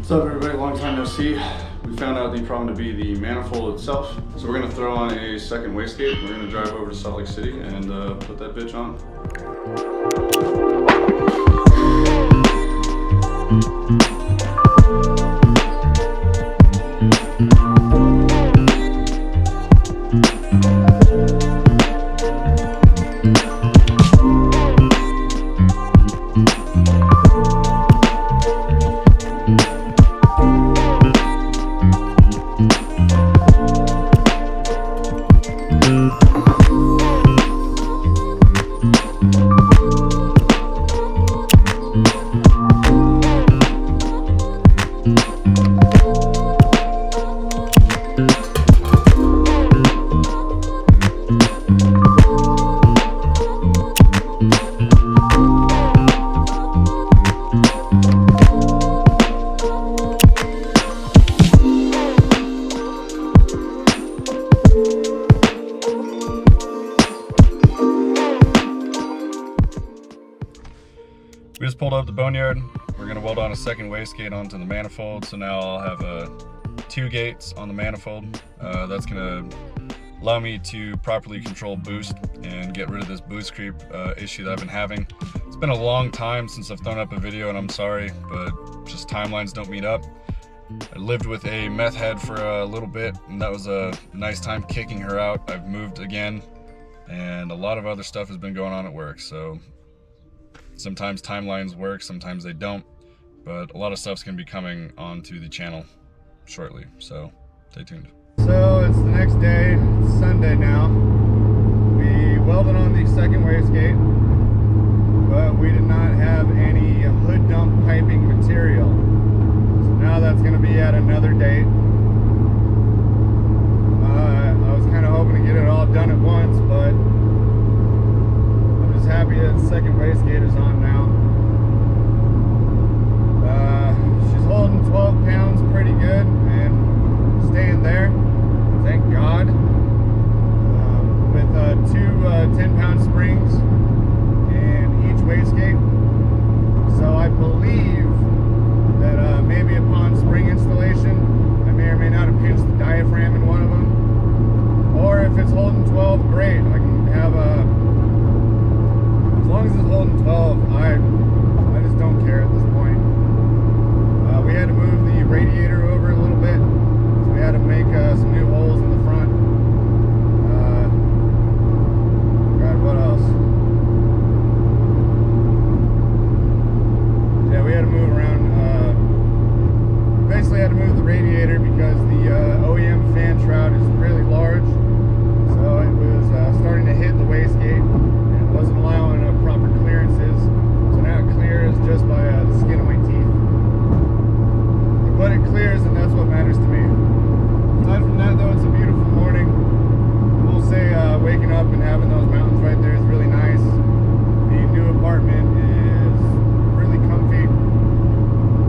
What's up everybody, long time no see. We found out the problem to be the manifold itself. So we're gonna throw on a second wastegate. We're gonna drive over to Salt Lake City and put that bitch on. We just pulled up the boneyard. We're gonna weld on a second wastegate onto the manifold. So now I'll have 2 gates on the manifold. That's gonna allow me to properly control boost and get rid of this boost creep issue that I've been having. It's been a long time since I've thrown up a video and I'm sorry, but just timelines don't meet up. I lived with a meth head for a little bit and that was a nice time kicking her out. I've moved again and a lot of other stuff has been going on at work. So sometimes timelines work, sometimes they don't, but a lot of stuff's gonna be coming onto the channel shortly, so stay tuned. So it's the next day, it's Sunday now. We welded on the second wastegate, but we did not have any hood dump piping material. So now that's gonna be at another date. I was kind of hoping to get it all done at once, but happy that the second wastegate is on now. She's holding 12 pounds pretty good and staying there, thank God. With 2 10-pound springs in each wastegate. So I believe that maybe upon spring installation I may or may not have pinched the diaphragm in one of them. Or if it's holding 12, great. I can have as long as it's holding 12, I just don't care at this point. We had to move the radiator over a little bit, so we had to make some new holes in the front. God, what else? Yeah, we had to move around. Basically had to move the radiator because the OEM fan shroud is really large, so it was starting to hit the wastegate. Wasn't allowing proper clearances, so now it clears just by the skin of my teeth. But it clears, and that's what matters to me. Aside from that, though, it's a beautiful morning. We'll say waking up and having those mountains right there is really nice. The new apartment is really comfy.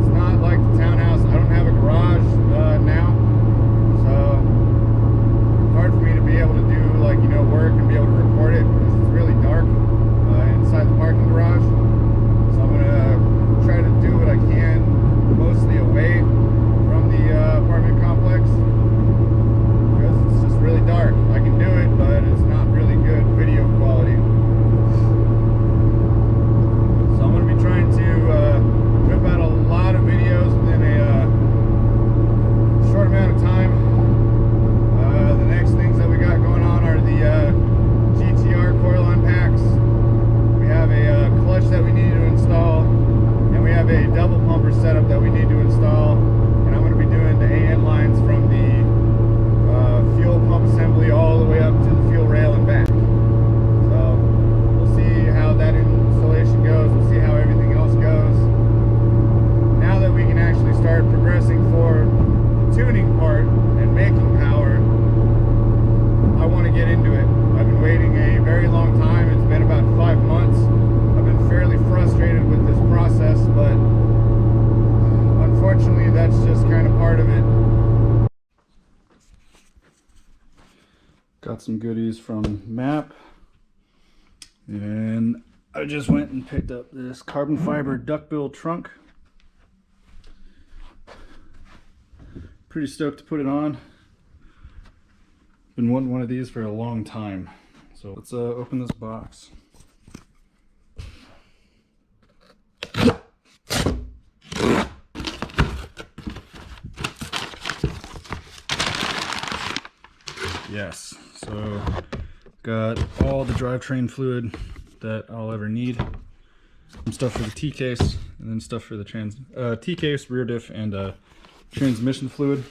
It's not like the townhouse. I don't have a garage now, so it's hard for me to be able to do, like, you know, work and be able to record it because it's really dark inside the parking garage. So I'm gonna try to do what I can, mostly away from the apartment complex because it's just really dark. I can do it, but it's not really good video quality. So I'm gonna be trying to whip out a lot of videos within a short amount of time. The next things that we got going on are the GTR coil-on packs. We have a clutch that we need to install, and we have a double pumper setup that we need to install, and I'm going to be doing the AN lines from the fuel pump assembly all the way up to the fuel rail and back. So we'll see how that installation goes, we'll see how everything else goes. Now that we can actually start progressing for the tuning part and making power, I want to get into it. I've been waiting a very long time. It's been about 5 months. I've been fairly frustrated with this process, but unfortunately that's just kind of part of it. Got some goodies from MAP, and I just went and picked up this carbon fiber duckbill trunk. Pretty stoked to put it on. Been wanting one of these for a long time. So let's open this box. Yes, so got all the drivetrain fluid that I'll ever need. Some stuff for the T-case, and then stuff for the T-case, rear diff, and transmission fluid.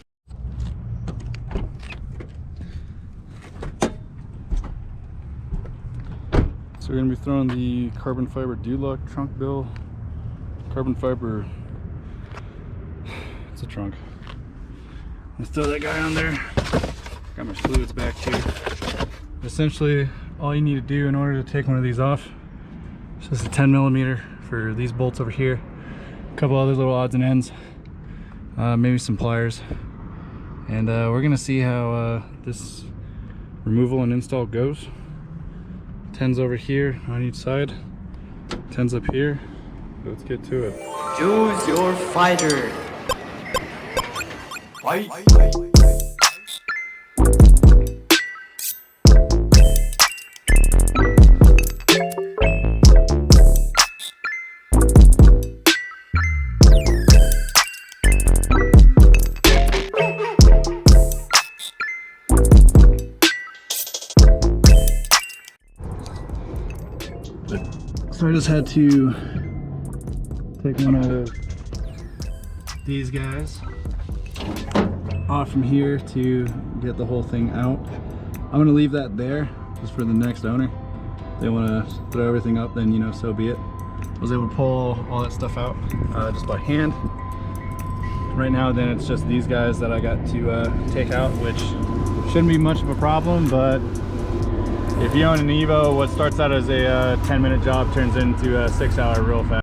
So we're going to be throwing the carbon fiber dulock trunk bill. Carbon fiber, it's a trunk. Let's throw that guy on there. Got my fluids back here. Essentially, all you need to do in order to take one of these off is just a 10mm for these bolts over here. A couple other little odds and ends. Maybe some pliers. And we're going to see how this removal and install goes. 10's over here on each side. 10's up here. Let's get to it. Choose your fighter. Fight. So I just had to take one of these guys off from here to get the whole thing out. I'm going to leave that there just for the next owner. If they want to throw everything up, then, you know, so be it. I was able to pull all that stuff out just by hand. Right now, then, it's just these guys that I got to take out, which shouldn't be much of a problem, but if you own an Evo, what starts out as a 10-minute job turns into a 6-hour real fast.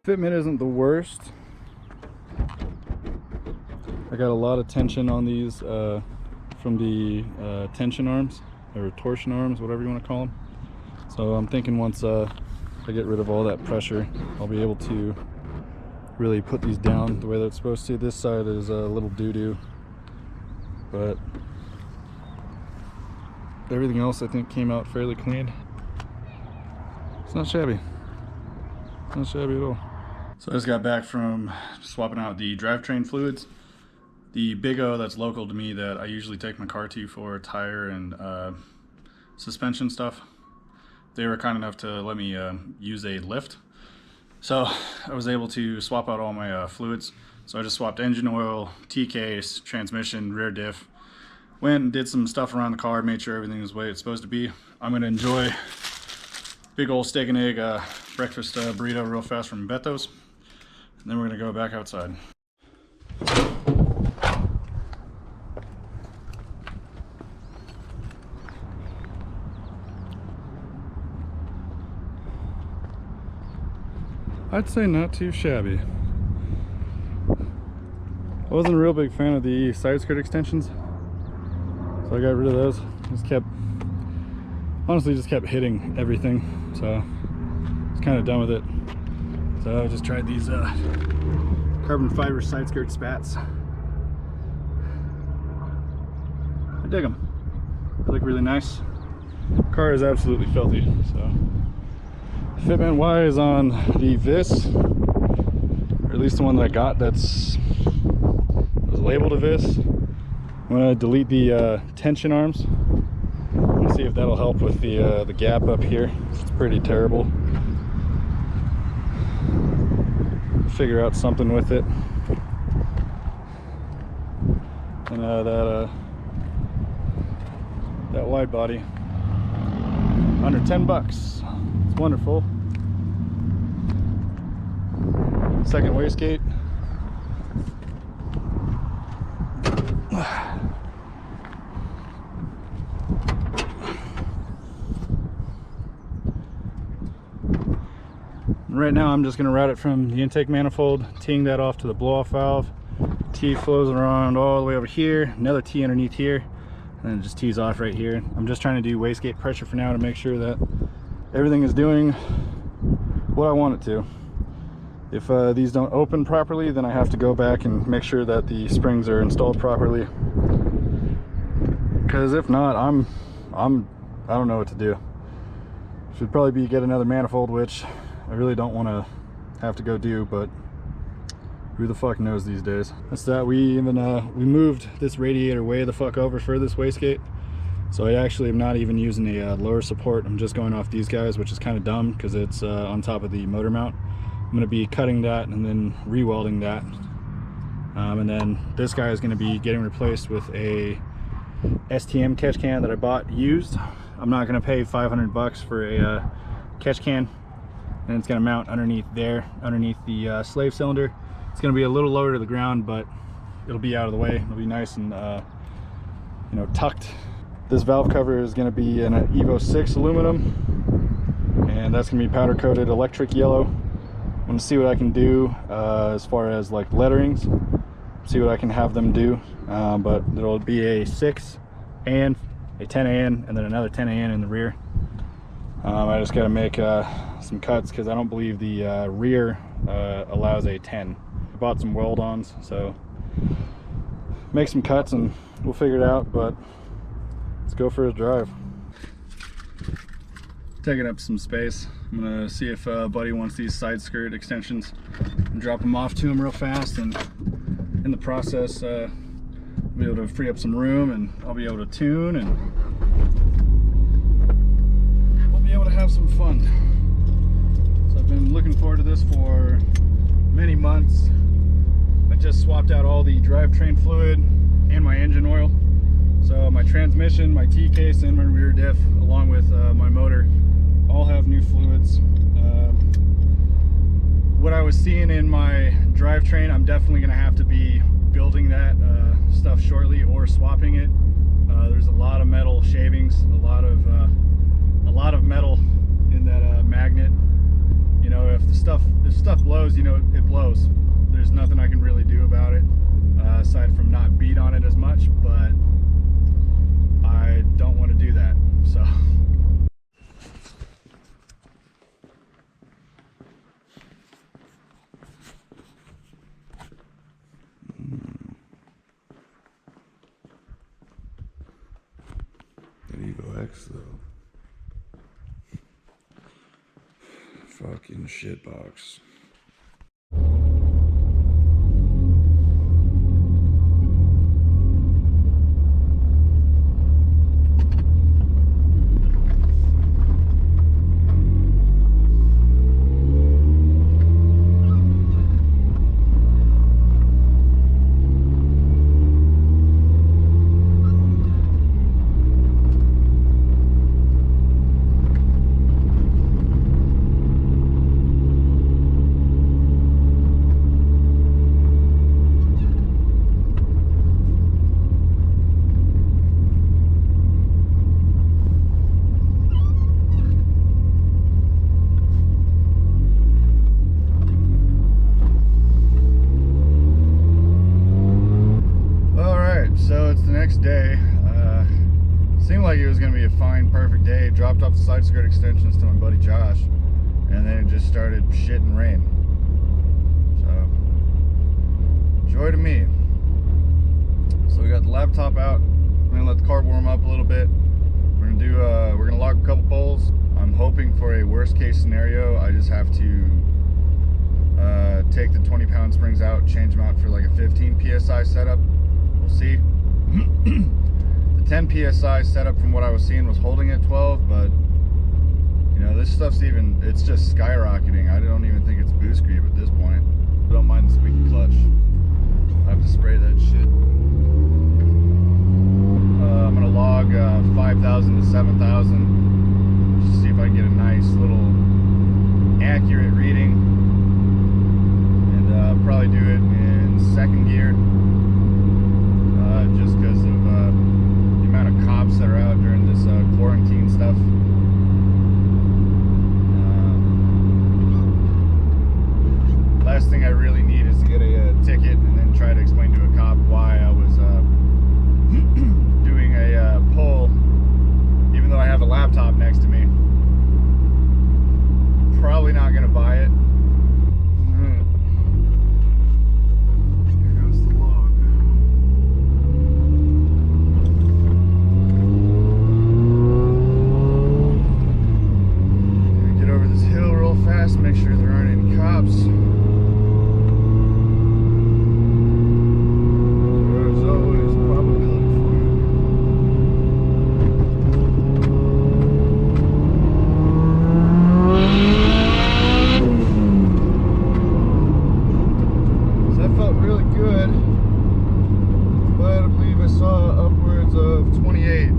Fitment isn't the worst. I got a lot of tension on these from the tension arms or torsion arms, whatever you want to call them. So I'm thinking once I get rid of all that pressure, I'll be able to really put these down the way that it's supposed to. This side is a little doo-doo, but everything else I think came out fairly clean. It's not shabby. Not shabby at all. So I just got back from swapping out the drivetrain fluids. the Big O that's local to me that I usually take my car to for tire and suspension stuff. They were kind enough to let me use a lift. So I was able to swap out all my fluids. So I just swapped engine oil, T-case, transmission, rear diff. Went and did some stuff around the car, made sure everything was the way it's supposed to be. I'm gonna enjoy big old steak and egg breakfast burrito real fast from Beto's. And then we're gonna go back outside. I'd say not too shabby. I wasn't a real big fan of the side skirt extensions, so I got rid of those. Honestly just kept hitting everything, so I was kind of done with it. So I just tried these carbon fiber side skirt spats. I dig them. They look really nice. Car is absolutely filthy, so fitment wise on the Vis, or at least the one that I got that's was labeled a Vis, I'm gonna delete the tension arms. Let's see if that'll help with the gap up here. It's pretty terrible. Figure out something with it. And that wide body, under 10 bucks. It's wonderful. Second wastegate. Right now I'm just going to route it from the intake manifold, teeing that off to the blow-off valve. T flows around all the way over here, another T underneath here, and then it just tees off right here. I'm just trying to do wastegate pressure for now to make sure that everything is doing what I want it to. If these don't open properly, then I have to go back and make sure that the springs are installed properly. Because if not, I don't know what to do. Should probably be get another manifold, which I really don't want to have to go do, but who the fuck knows these days. That's that. We even we moved this radiator way the fuck over for this wastegate, so I actually am not even using a lower support. I'm just going off these guys, which is kind of dumb because it's on top of the motor mount. I'm going to be cutting that and then re-welding that, and then this guy is going to be getting replaced with a STM catch can that I bought used. I'm not going to pay 500 bucks for a catch can. And it's going to mount underneath there, underneath the slave cylinder. It's going to be a little lower to the ground, but it'll be out of the way. It'll be nice and you know, tucked. This valve cover is going to be an Evo 6 aluminum, and that's going to be powder coated electric yellow. I'm going to see what I can do as far as like letterings, see what I can have them do, but there'll be a 6 and a 10AN and then another 10AN in the rear. I just got to make some cuts because I don't believe the rear allows a 10. I bought some weld-ons, so make some cuts and we'll figure it out, but let's go for a drive. Taking up some space. I'm gonna see if Buddy wants these side skirt extensions and drop them off to him real fast, and in the process I'll be able to free up some room and I'll be able to tune and able to have some fun. So I've been looking forward to this for many months. I just swapped out all the drivetrain fluid and my engine oil. So my transmission, my T-case, and my rear diff, along with my motor, all have new fluids. What I was seeing in my drivetrain, I'm definitely going to have to be building that stuff shortly or swapping it. There's a lot of metal shavings, a lot of metal in that magnet. You know, if stuff blows, you know, it blows. There's nothing I can really do about it aside from not beat on it as much, but I don't want to do that, so. That Evo X though. Fucking shitbox. next day. Seemed like it was going to be a fine, perfect day. Dropped off the side skirt extensions to my buddy Josh, and then it just started shit and rain. So, joy to me. So we got the laptop out. I'm going to let the car warm up a little bit. We're going to do, we're going to log a couple poles. I'm hoping for a worst case scenario. I just have to take the 20-pound springs out, change them out for like a 15 PSI setup. We'll see. The 10 PSI setup from what I was seeing was holding at 12, but you know, this stuff's it's just skyrocketing. I don't even think it's boost creep at this point. I don't mind the squeaky clutch. I have to spray that shit. I'm gonna log 5,000 to 7,000 just to see if I can get a nice little accurate reading, and probably do it in second gear, just because of the amount of cops that are out during this quarantine stuff. Last thing I really need is to get a ticket and then try to explain to a cop why I was doing a poll, even though I have a laptop next to me. Probably not going to buy it. Here goes the log. Gonna get over this hill real fast, make sure there aren't any cops. There's always probability for it. So that felt really good, but I believe I saw upwards of 28.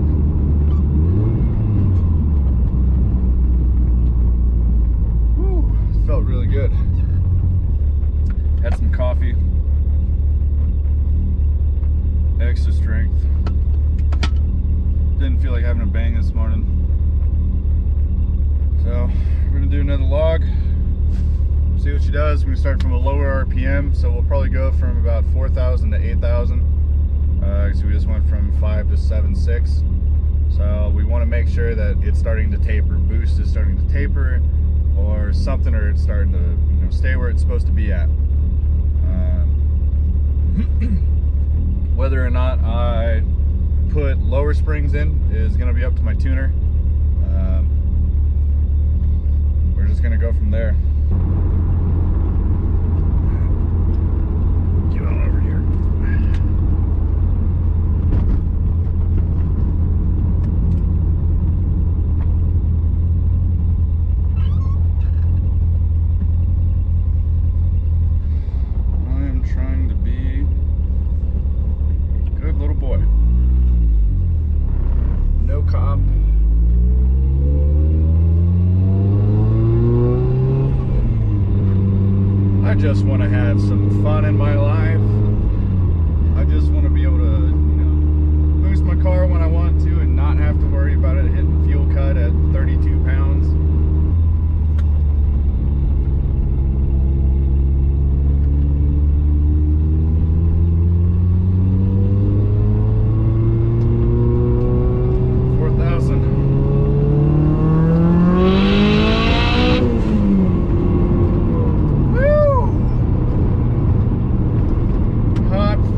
Whew, it felt really good. Had some coffee. Extra strength. Didn't feel like having a bang this morning. So we're gonna do another log. See what she does. We're gonna start from a lower RPM, so we'll probably go from about 4,000 to 8,000. So we just went from 5 to 7.6. So we want to make sure that it's starting to taper. Boost is starting to taper, or something, or it's starting to, you know, stay where it's supposed to be at. Whether or not I put lower springs in is going to be up to my tuner. We're just going to go from there. Get on over here. I'm trying to be a good little boy. No cop. I just want to have some fun in my life. I just want to be able to, you know, boost my car when I want to and not have to worry about it hitting fuel cut at 32 pounds.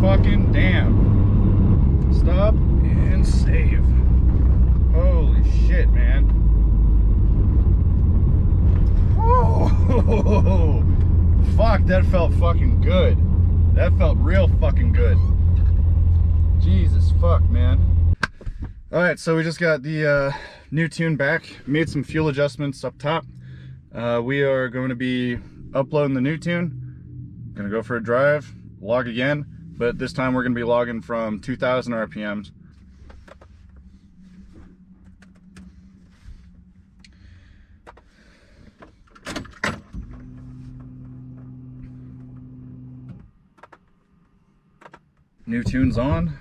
Fucking damn. Stop and save. Holy shit, man. Oh, fuck, that felt fucking good. That felt real fucking good. Jesus fuck, man. Alright, so we just got the new tune back. Made some fuel adjustments up top. We are going to be uploading the new tune. Gonna go for a drive, log again. But this time we're going to be logging from 2,000 RPMs. New tune's on.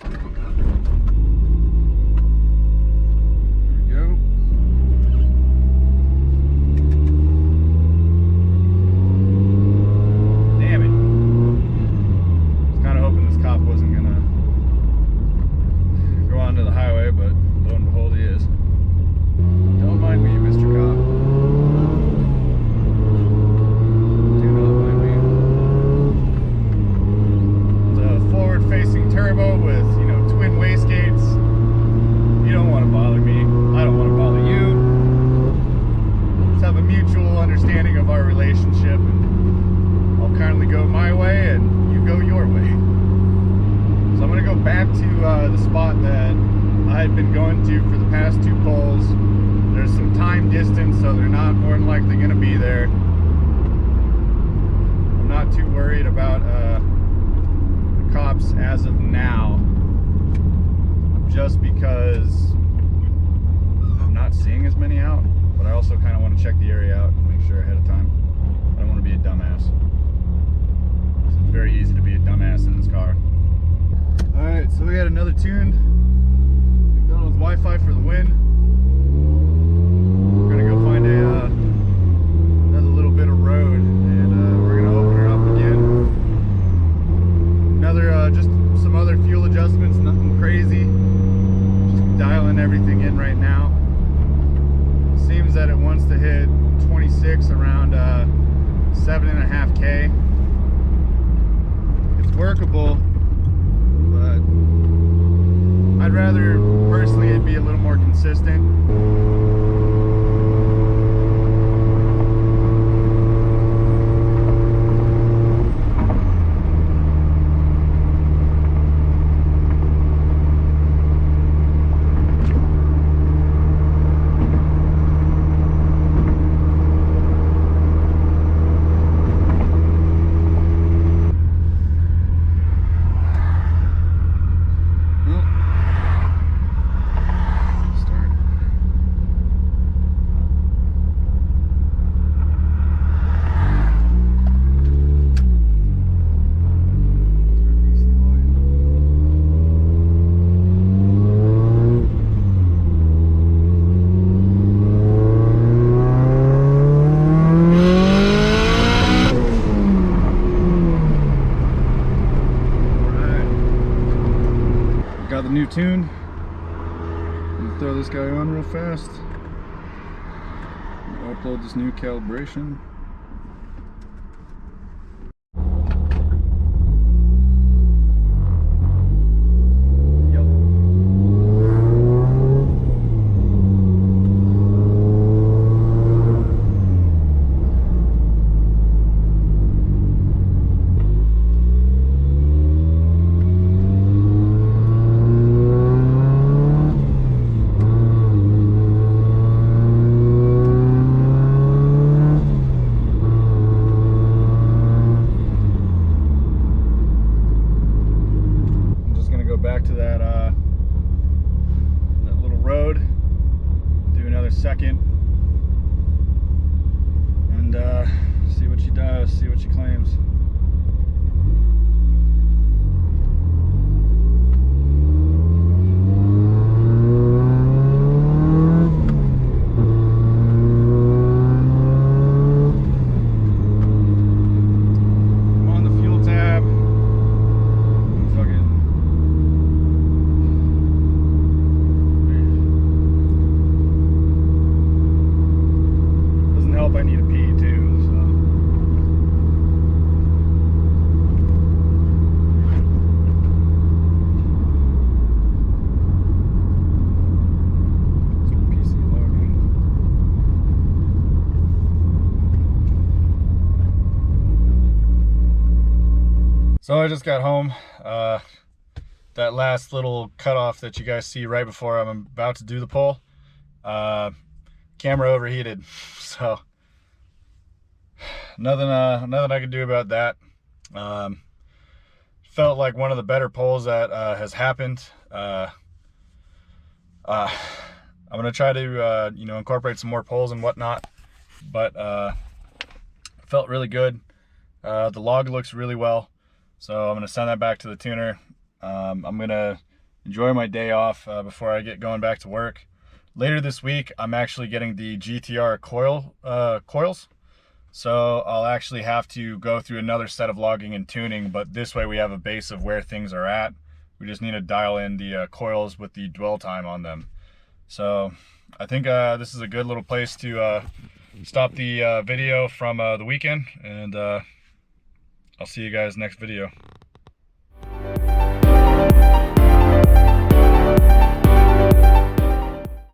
There we go. Damn it. I was kind of hoping this cop wasn't gonna back to the spot that I had been going to for the past 2 poles. There's some time distance, so they're not more than likely going to be there. I'm not too worried about the cops as of now, just because I'm not seeing as many out, but I also kind of want to check the area out and make sure ahead of time. I don't want to be a dumbass. It's very easy to be a dumbass in this car. Alright, so we got another tuned McDonald's Wi-Fi for the win. We're gonna go find another little bit of road, and we're gonna open her up again. Another, just some other fuel adjustments, nothing crazy. Just dialing everything in right now. Seems that it wants to hit 26 around 7.5K. It's workable, but I'd rather personally it be a little more consistent. Got the new tune. I'm gonna throw this guy on real fast. Upload this new calibration. Back to that that little road, do another second, and see what she does, see what she claims. I need a pee too, so. PC loading. So I just got home. That last little cutoff that you guys see right before I'm about to do the pull, camera overheated, so. Nothing I can do about that. Felt like one of the better pulls that has happened. I'm gonna try to incorporate some more pulls and whatnot, but felt really good. The log looks really well, so I'm gonna send that back to the tuner. I'm gonna enjoy my day off before I get going back to work. Later this week, I'm actually getting the GTR coils. So I'll actually have to go through another set of logging and tuning, but this way we have a base of where things are at. We just need to dial in the coils with the dwell time on them. So I think this is a good little place to stop the video from the weekend, and I'll see you guys next video.